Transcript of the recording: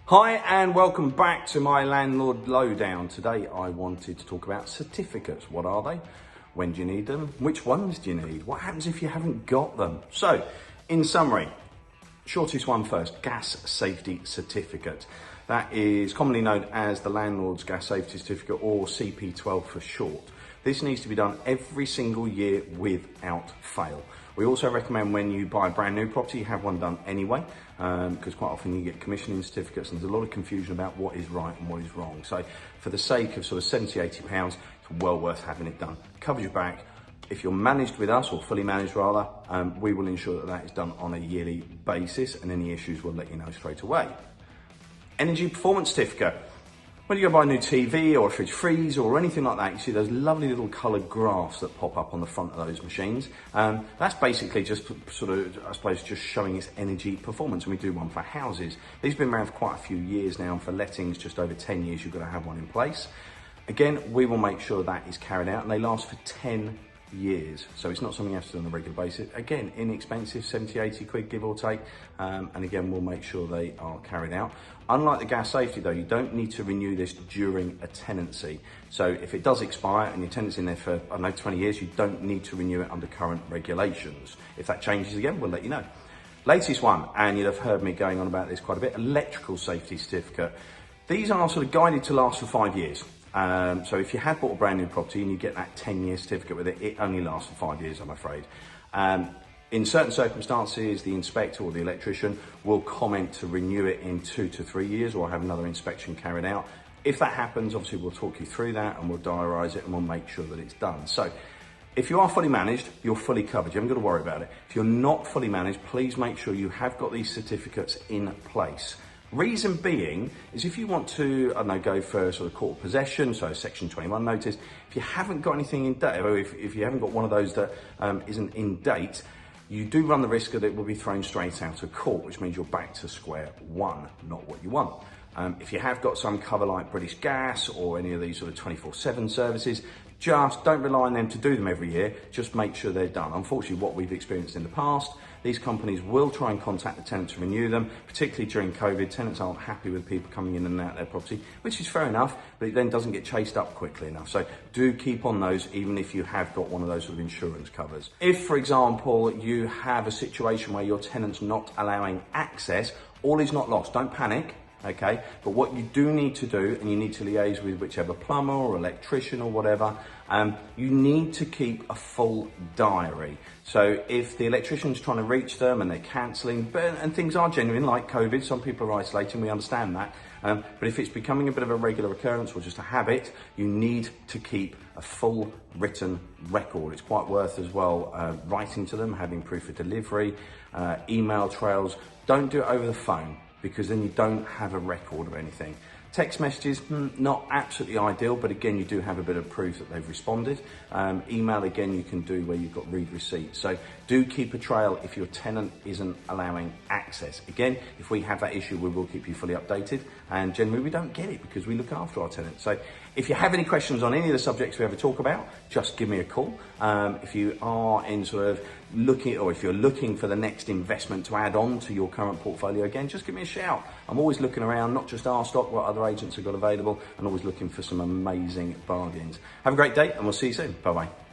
Hi and welcome back to my Landlord Lowdown. Today I wanted to talk about certificates. What are they? When do you need them? Which ones do you need? What happens if you haven't got them? So, in summary, shortest one first, gas safety certificate. That is commonly known as the Landlord's Gas Safety Certificate, or CP12 for short. This needs to be done every single year without fail. We also recommend when you buy a brand new property, you have one done anyway, because quite often you get commissioning certificates and there's a lot of confusion about what is right and what is wrong. So for the sake of sort of 70, 80 pounds, it's well worth having it done. Covers your back. If you're managed with us, or fully managed rather, we will ensure that that is done on a yearly basis, and any issues we'll let you know straight away. Energy performance certificate. When you go buy a new TV or a fridge freezer or anything like that, you see those lovely little coloured graphs that pop up on the front of those machines. That's basically just sort of, I suppose, just showing its energy performance. And we do one for houses. These have been around for quite a few years now, and for lettings, just over 10 years, you've got to have one in place. Again, we will make sure that is carried out, and they last for 10 years. So it's not something you have to do on a regular basis. Again, inexpensive, 70, 80 quid, give or take. And again, we'll make sure they are carried out. Unlike the gas safety though, you don't need to renew this during a tenancy. So if it does expire and your tenant's in there for, I don't know, 20 years, you don't need to renew it under current regulations. If that changes again, we'll let you know. Latest one, and you'll have heard me going on about this quite a bit, electrical safety certificate. These are sort of guided to last for 5 years. So if you had bought a brand new property and you get that 10-year certificate with it, it only lasts for 5 years, I'm afraid. In certain circumstances, the inspector or the electrician will comment to renew it in 2 to 3 years, or have another inspection carried out. If that happens, obviously we'll talk you through that and we'll diarise it and we'll make sure that it's done. So if you are fully managed, you're fully covered. You haven't got to worry about it. If you're not fully managed, please make sure you have got these certificates in place. Reason being is if you want to, I don't know, go for sort of court of possession, so section 21 notice, if you haven't got anything in date, or if you haven't got one of those that isn't in date, you do run the risk that it will be thrown straight out of court, which means you're back to square one, not what you want. If you have got some cover like British Gas or any of these sort of 24/7 services, just don't rely on them to do them every year, just make sure they're done. Unfortunately, what we've experienced in the past, these companies will try and contact the tenant to renew them, particularly during COVID. Tenants aren't happy with people coming in and out of their property, which is fair enough, but it then doesn't get chased up quickly enough. So do keep on those, even if you have got one of those sort of insurance covers. If, for example, you have a situation where your tenant's not allowing access, all is not lost. Don't panic. Okay, but what you do need to do, and you need to liaise with whichever plumber or electrician or whatever, you need to keep a full diary. So if the electrician's trying to reach them and they're cancelling, and things are genuine like COVID, some people are isolating, we understand that, but if it's becoming a bit of a regular occurrence or just a habit, you need to keep a full written record. It's quite worth as well writing to them, having proof of delivery, email trails. Don't do it over the phone, because then you don't have a record of anything. Text messages, not absolutely ideal, but again, you do have a bit of proof that they've responded. Email, again, you can do where you've got read receipt. So do keep a trail if your tenant isn't allowing access. Again, if we have that issue, we will keep you fully updated. And generally, we don't get it because we look after our tenants. So if you have any questions on any of the subjects we ever talk about, just give me a call. If you are in sort of looking, or if you're looking for the next investment to add on to your current portfolio, again, just give me a shout. I'm always looking around, not just our stock, what other agents have got available, and always looking for some amazing bargains. Have a great day, and we'll see you soon. Bye-bye.